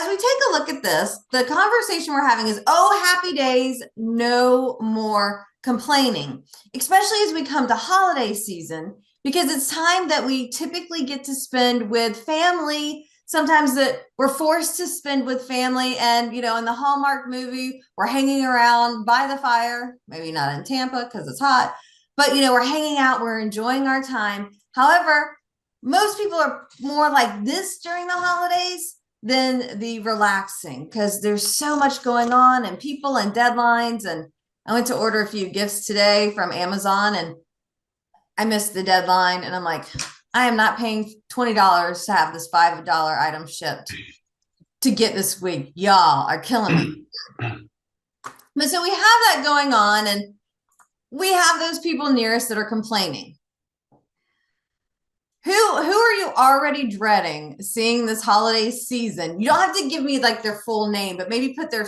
as we take a look at this, the conversation we're having is, oh, happy days, no more complaining, especially as we come to holiday season, because it's time that we typically get to spend with family. Sometimes that we're forced to spend with family. And, in the Hallmark movie, we're hanging around by the fire, maybe not in Tampa because it's hot, but, we're hanging out, we're enjoying our time. However, most people are more like this during the holidays than the relaxing, because there's so much going on and people and deadlines. And I went to order a few gifts today from Amazon and I missed the deadline. And I'm like, I am not paying $20 to have this $5 item shipped to get this week. Y'all are killing me. But so we have that going on, and we have those people near us that are complaining. Who are you already dreading seeing this holiday season? You don't have to give me like their full name, but maybe put their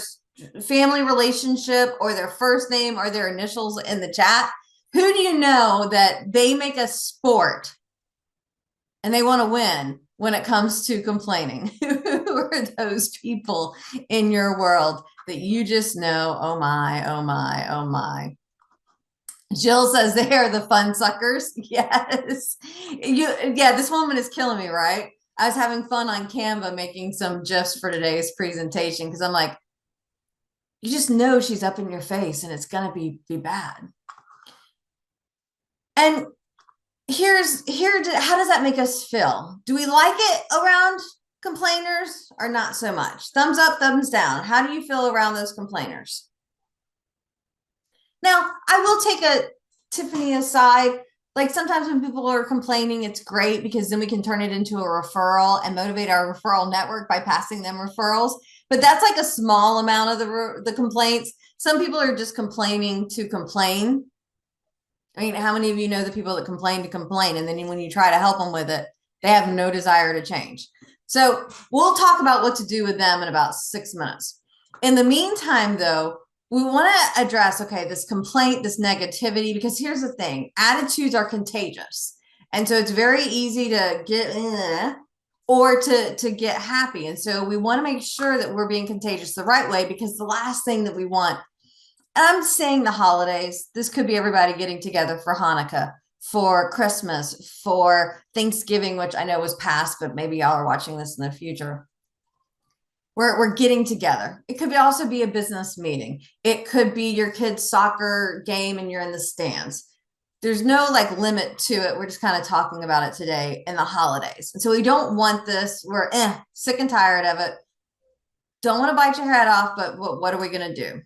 family relationship or their first name or their initials in the chat. Who do you know that they make a sport and they want to win when it comes to complaining? Who are those people in your world that you just know, oh my, oh my, oh my? Jill says they are the fun suckers. Yes. This woman is killing me, right? I was having fun on Canva making some GIFs for today's presentation because I'm like, you just know she's up in your face and it's gonna be bad. And how does that make us feel? Do we like it around complainers or not so much? Thumbs up, thumbs down. How do you feel around those complainers? Now, I will take a Tiffany aside. Like sometimes when people are complaining, it's great because then we can turn it into a referral and motivate our referral network by passing them referrals. But that's like a small amount of the complaints. Some people are just complaining to complain. I mean, how many of you know the people that complain to complain, and then when you try to help them with it, they have no desire to change? So we'll talk about what to do with them in about 6 minutes. In the meantime, though, we want to address, okay, this complaint, this negativity, because here's the thing, attitudes are contagious. And so it's very easy to get or to get happy. And so we want to make sure that we're being contagious the right way, because the last thing that we want, and I'm saying the holidays, this could be everybody getting together for Hanukkah, for Christmas, for Thanksgiving, which I know was past, but maybe y'all are watching this in the future. We're getting together. It could also be a business meeting. It could be your kid's soccer game and you're in the stands. There's no like limit to it. We're just kind of talking about it today in the holidays. And so we don't want this. We're sick and tired of it. Don't want to bite your head off, but what are we going to do?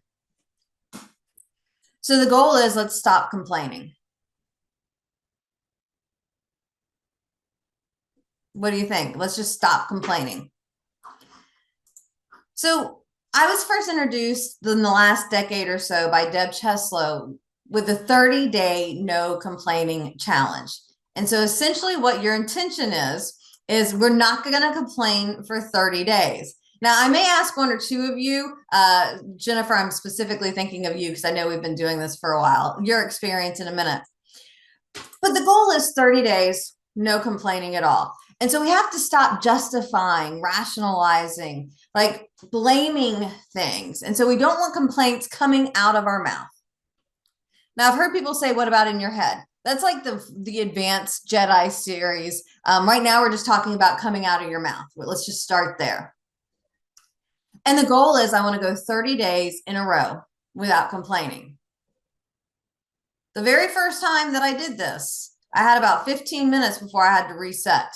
So the goal is, let's stop complaining. What do you think? Let's just stop complaining. So I was first introduced in the last decade or so by Deb Cheslow with the 30-day no complaining challenge. And so essentially what your intention is we're not going to complain for 30 days. Now, I may ask one or two of you, Jennifer, I'm specifically thinking of you because I know we've been doing this for a while, your experience in a minute. But the goal is 30 days, no complaining at all. And so we have to stop justifying, rationalizing, like blaming things. And so we don't want complaints coming out of our mouth. Now, I've heard people say, what about in your head? That's like the advanced Jedi series. Right now, we're just talking about coming out of your mouth. Well, let's just start there. And the goal is I want to go 30 days in a row without complaining. The very first time that I did this, I had about 15 minutes before I had to reset.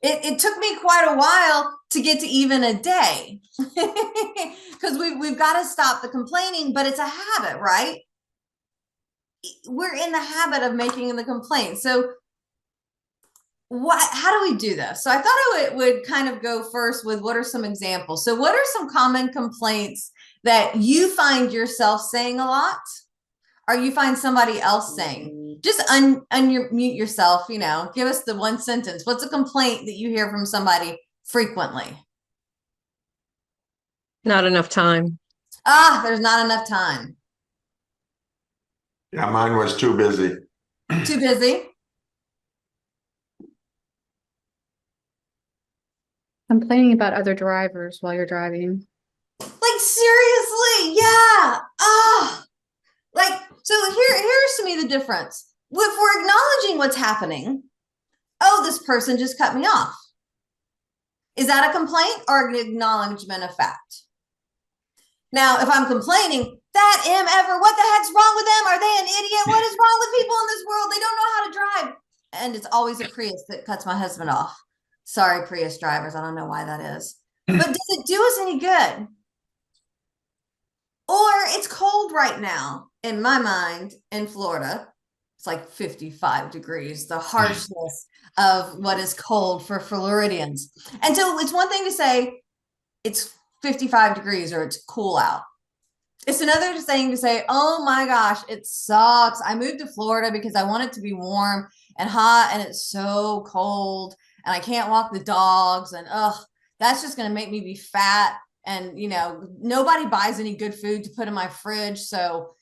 It took me quite a while to get to even a day because we've got to stop the complaining, but it's a habit, right? We're in the habit of making the complaint. So how do we do this? So I thought I would kind of go first with what are some examples. So what are some common complaints that you find yourself saying a lot, or you find somebody else saying? Just unmute yourself, give us the one sentence. What's a complaint that you hear from somebody frequently? Not enough time. There's not enough time. Yeah, mine was too busy. Too busy. Complaining about other drivers while you're driving. Like seriously, yeah. Ah, like so here's to me the difference. If we're acknowledging what's happening, oh, this person just cut me off. Is that a complaint or an acknowledgement of fact? Now, if I'm complaining, that M ever, what the heck's wrong with them? Are they an idiot? What is wrong with people in this world? They don't know how to drive. And it's always a Prius that cuts my husband off. Sorry, Prius drivers. I don't know why that is. But does it do us any good? Or it's cold right now, in my mind, in Florida. It's like 55 degrees, the harshness of what is cold for Floridians. And so it's one thing to say it's 55 degrees or it's cool out. It's another thing to say, oh my gosh, it sucks. I moved to Florida because I want it to be warm and hot and it's so cold and I can't walk the dogs and that's just going to make me be fat. And nobody buys any good food to put in my fridge. So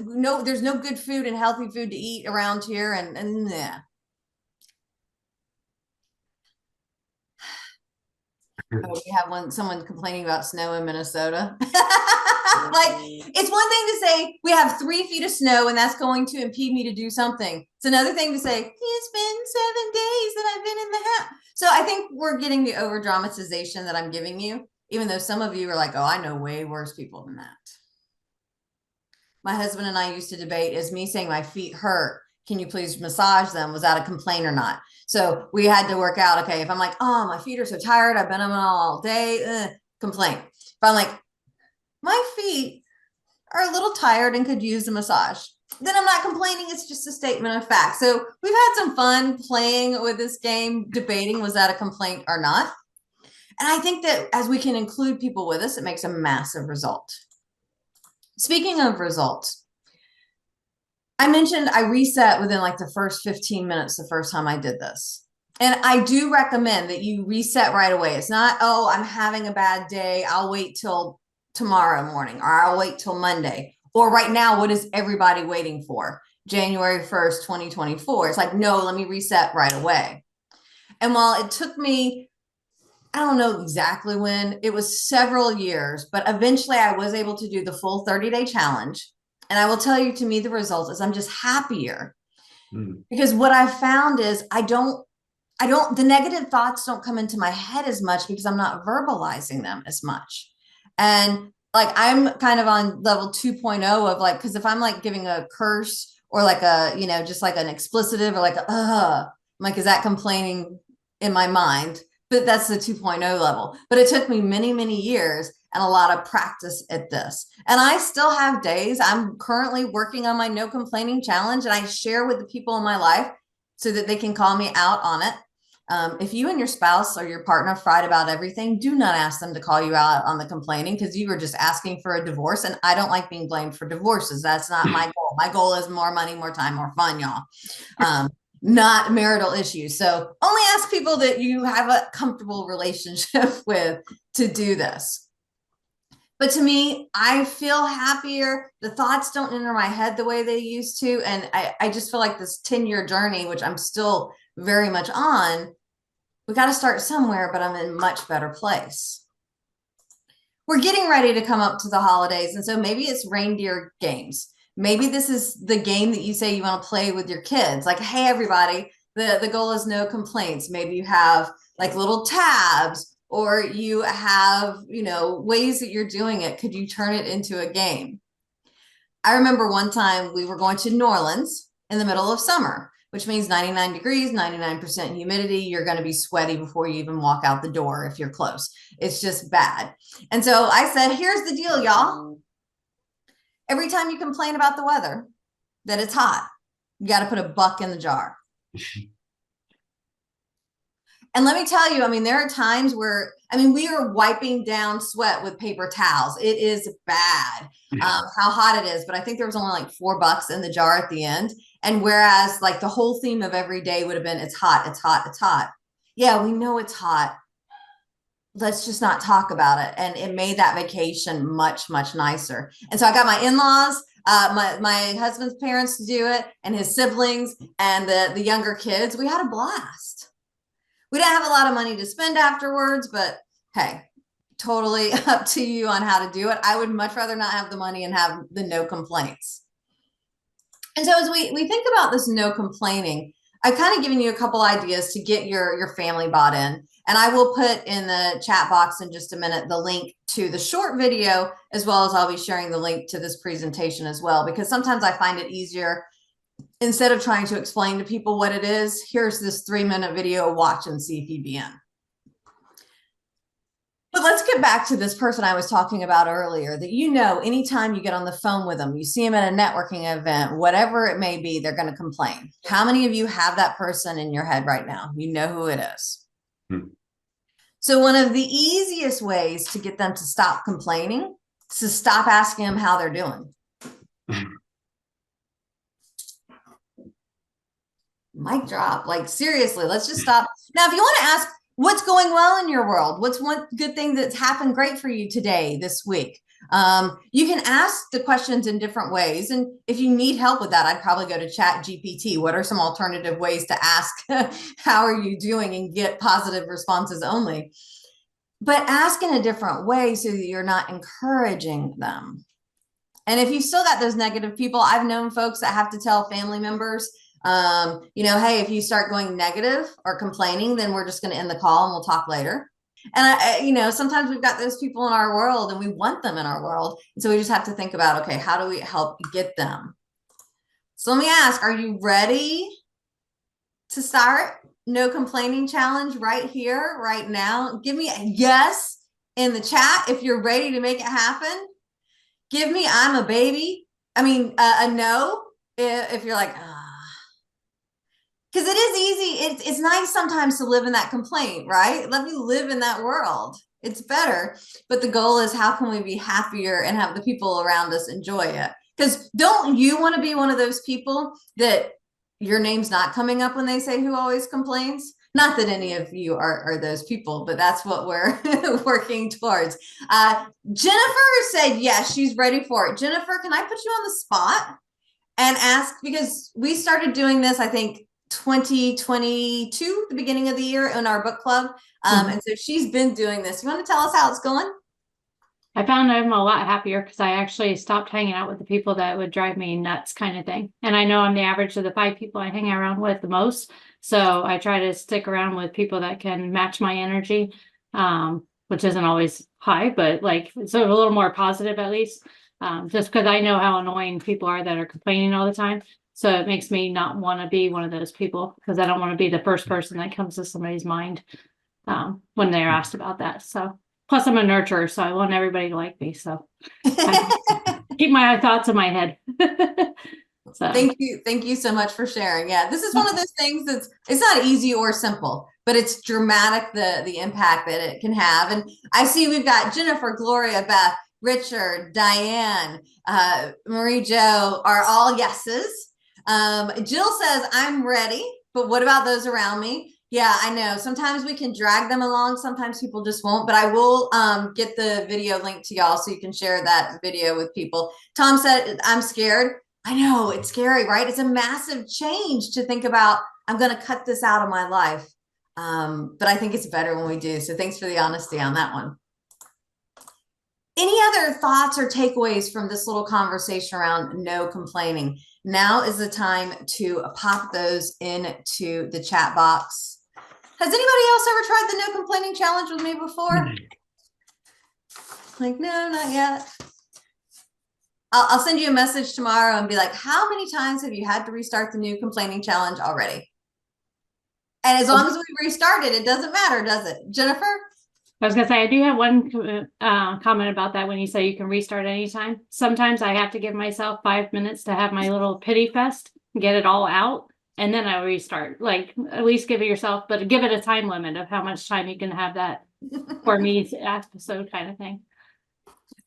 no, there's no good food and healthy food to eat around here. And yeah. Oh, we have someone complaining about snow in Minnesota. Like, it's one thing to say we have 3 feet of snow and that's going to impede me to do something. It's another thing to say it's been 7 days that I've been in the house. So I think we're getting the over dramatization that I'm giving you, even though some of you are like, oh, I know way worse people than that. My husband and I used to debate, is me saying my feet hurt, can you please massage them, was that a complaint or not? So we had to work out, okay, if I'm like, oh, my feet are so tired, I've been on them all day, complaint. If I'm like, my feet are a little tired and could use a massage, then I'm not complaining. It's just a statement of fact. So we've had some fun playing with this game, debating was that a complaint or not. And I think that as we can include people with us, it makes a massive result. Speaking of results, I mentioned I reset within like the first 15 minutes the first time I did this. And I do recommend that you reset right away. It's not, oh, I'm having a bad day, I'll wait till tomorrow morning, or I'll wait till Monday. Or right now, what is everybody waiting for? January 1st, 2024. It's like, no, let me reset right away. And while it took me, I don't know exactly when, it was several years, but eventually I was able to do the full 30-day challenge. And I will tell you, to me, the result is I'm just happier. Because what I found is the negative thoughts don't come into my head as much because I'm not verbalizing them as much. And like, I'm kind of on level 2.0 of like, because if I'm like giving a curse or like just like an explicitive or like, I'm like, is that complaining in my mind? But that's the 2.0 level. But it took me many, many years and a lot of practice at this. And I still have days. I'm currently working on my no complaining challenge, and I share with the people in my life so that they can call me out on it. If you and your spouse or your partner fight about everything, do not ask them to call you out on the complaining, because you were just asking for a divorce. And I don't like being blamed for divorces. That's not my goal. My goal is more money, more time, more fun, y'all. Not marital issues. So only ask people that you have a comfortable relationship with to do this. But to me, I feel happier. The thoughts don't enter my head the way they used to. And I just feel like this 10-year journey, which I'm still very much on, we got to start somewhere, but I'm in a much better place. We're getting ready to come up to the holidays. And so maybe it's reindeer games. Maybe this is the game that you say you want to play with your kids. Like, hey, everybody, the goal is no complaints. Maybe you have like little tabs, or you have, ways that you're doing it. Could you turn it into a game? I remember one time we were going to New Orleans in the middle of summer, which means 99 degrees, 99% humidity. You're going to be sweaty before you even walk out the door if you're close. It's just bad. And so I said, here's the deal, y'all. Every time you complain about the weather, that it's hot, you got to put a buck in the jar. And let me tell you, there are times where, we are wiping down sweat with paper towels. It is bad how hot it is. But I think there was only like $4 in the jar at the end. And whereas like the whole theme of every day would have been, it's hot, it's hot, it's hot. Yeah, we know it's hot. Let's just not talk about it. And it made that vacation much, much nicer. And so I got my in-laws, my husband's parents to do it, and his siblings and the younger kids. We had a blast. We didn't have a lot of money to spend afterwards, but hey, totally up to you on how to do it. I would much rather not have the money and have the no complaints. And so as we think about this no complaining, I've kind of given you a couple ideas to get your family bought in. And I will put in the chat box in just a minute the link to the short video, as well as I'll be sharing the link to this presentation as well, because sometimes I find it easier, instead of trying to explain to people what it is, here's this 3-minute video, watch and see if you'd be in. But let's get back to this person I was talking about earlier, that, anytime you get on the phone with them, you see them at a networking event, whatever it may be, they're going to complain. How many of you have that person in your head right now? You know who it is. So one of the easiest ways to get them to stop complaining is to stop asking them how they're doing. Mic drop. Like, seriously, let's just stop. Now, if you want to ask what's going well in your world, what's one good thing that's happened great for you today, this week, you can ask the questions in different ways. And if you need help with that, I'd probably go to Chat GPT. What are some alternative ways to ask how are you doing and get positive responses only? But ask in a different way so that you're not encouraging them. And if you still got those negative people, I've known folks that have to tell family members, hey, if you start going negative or complaining, then we're just going to end the call and we'll talk later. And sometimes we've got those people in our world and we want them in our world. And so we just have to think about, okay, how do we help get them? So let me ask, are you ready to start no complaining challenge right here, right now? Give me a yes in the chat if you're ready to make it happen. Give me I'm a baby. I mean, a no if you're like, because it is easy. It's nice sometimes to live in that complaint, right? Let me live in that world. It's better. But the goal is, how can we be happier and have the people around us enjoy it? Because don't you want to be one of those people that your name's not coming up when they say who always complains? Not that any of you are those people, but that's what we're working towards. Jennifer said, yes, she's ready for it. Jennifer, can I put you on the spot and ask, because we started doing this, I think, 2022, the beginning of the year, in our book club. And so she's been doing this. You want to tell us how it's going? I found I'm a lot happier because I actually stopped hanging out with the people that would drive me nuts, kind of thing. And I know I'm the average of the 5 people I hang around with the most. So I try to stick around with people that can match my energy, which isn't always high, but like, so a little more positive at least, just because I know how annoying people are that are complaining all the time. So it makes me not want to be one of those people, because I don't want to be the first person that comes to somebody's mind when they're asked about that. So plus I'm a nurturer, so I want everybody to like me. So I keep my thoughts in my head. So thank you so much for sharing. Yeah, this is one of those things it's not easy or simple, but it's dramatic, the impact that it can have. And I see we've got Jennifer, Gloria, Beth, Richard, Diane, Marie Jo are all yeses. Jill says, I'm ready, but what about those around me? Yeah, I know. Sometimes we can drag them along. Sometimes people just won't, but I will get the video link to y'all so you can share that video with people. Tom said, I'm scared. I know, it's scary, right? It's a massive change to think about, I'm going to cut this out of my life. But I think it's better when we do. So thanks for the honesty on that one. Any other thoughts or takeaways from this little conversation around no complaining? Now is the time to pop those into the chat box. Has anybody else ever tried the no complaining challenge with me before? Like, no, not yet. I'll send you a message tomorrow and be like, how many times have you had to restart the new complaining challenge already? And as long as we restart it, it doesn't matter, does it? Jennifer? I was gonna say, I do have one comment about that when you say you can restart anytime. Sometimes I have to give myself 5 minutes to have my little pity fest, get it all out, and then I restart. Like, at least give it yourself, but give it a time limit of how much time you can have that for me episode kind of thing.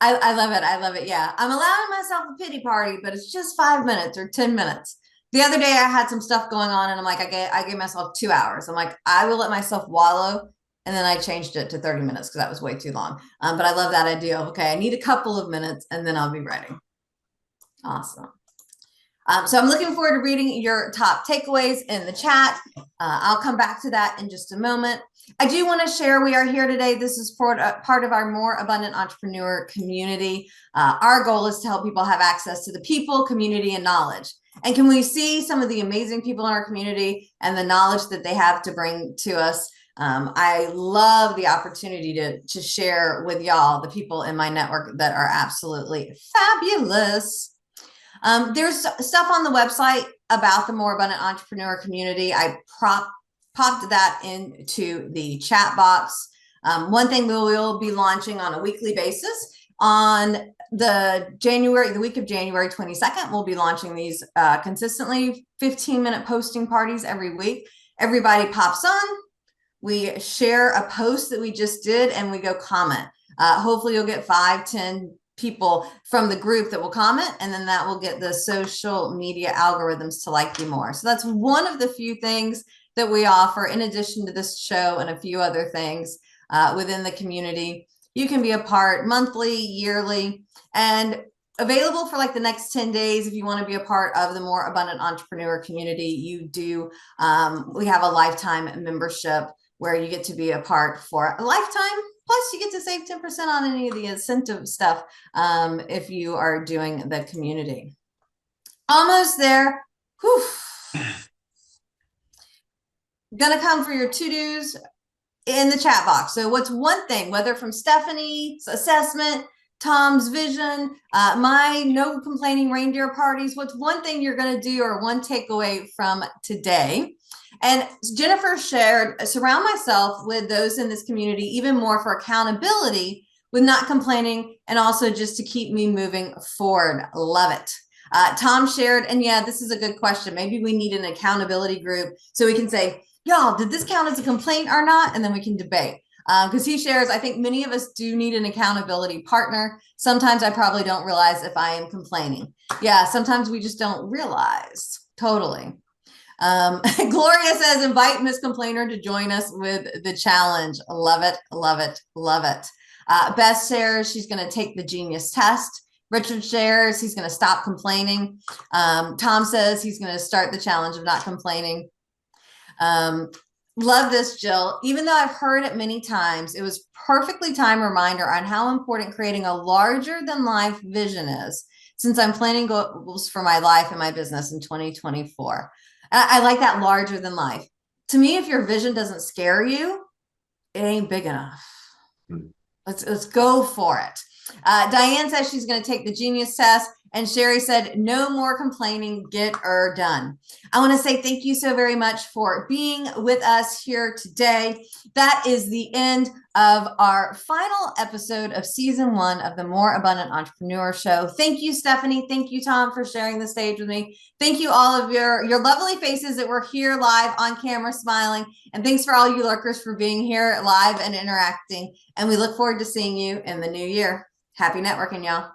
I love it. I love it. Yeah. I'm allowing myself a pity party, but it's just 5 minutes or 10 minutes. The other day I had some stuff going on and I'm like, I gave myself 2 hours. I'm like, I will let myself wallow. And then I changed it to 30 minutes because that was way too long. But I love that idea of, okay, I need a couple of minutes and then I'll be ready. Awesome. So I'm looking forward to reading your top takeaways in the chat. I'll come back to that in just a moment. I do want to share, we are here today. This is part of our More Abundant Entrepreneur community. Our goal is to help people have access to the people, community, and knowledge. And can we see some of the amazing people in our community and the knowledge that they have to bring to us? I love the opportunity to share with y'all the people in my network that are absolutely fabulous. There's stuff on the website about the More Abundant Entrepreneur community. I popped that into the chat box. One thing we will be launching on a weekly basis on the week of January 22nd, we'll be launching these consistently 15-minute posting parties every week. Everybody pops on, we share a post that we just did, and we go comment. Hopefully you'll get 5-10 people from the group that will comment, and then that will get the social media algorithms to like you more. So that's one of the few things that we offer in addition to this show and a few other things within the community. You can be a part monthly, yearly, and available for like the next 10 days. If you want to be a part of the More Abundant Entrepreneur community, you do. We have a lifetime membership where you get to be a part for a lifetime. Plus, you get to save 10% on any of the incentive stuff if you are doing the community. Almost there. Whew. Gonna come for your to-dos in the chat box. So what's one thing, whether from Stephanie's assessment, Tom's vision, my no complaining reindeer parties, what's one thing you're going to do or one takeaway from today? And Jennifer shared, surround myself with those in this community even more for accountability with not complaining and also just to keep me moving forward. Love it. Tom shared, and yeah, this is a good question. Maybe we need an accountability group so we can say, y'all, did this count as a complaint or not? And then we can debate. Because he shares, I think many of us do need an accountability partner. Sometimes I probably don't realize if I am complaining. Yeah, sometimes we just don't realize. Totally. Gloria says, invite Miss Complainer to join us with the challenge. Love it, love it, love it. Beth shares she's going to take the genius test. Richard shares he's going to stop complaining. Tom says he's going to start the challenge of not complaining. Love this, Jill. Even though I've heard it many times, it was perfectly timed reminder on how important creating a larger than life vision is, since I'm planning goals for my life and my business in 2024. I like that larger than life. To me, if your vision doesn't scare you, it ain't big enough. Let's go for it. Diane says she's going to take the genius test. And Sherry said, no more complaining, get her done. I want to say thank you so very much for being with us here today. That is the end of our final episode of season 1 of the More Abundant Entrepreneur Show. Thank you, Stephanie. Thank you, Tom, for sharing the stage with me. Thank you all of your lovely faces that were here live on camera smiling. And thanks for all you lurkers for being here live and interacting. And we look forward to seeing you in the new year. Happy networking, y'all.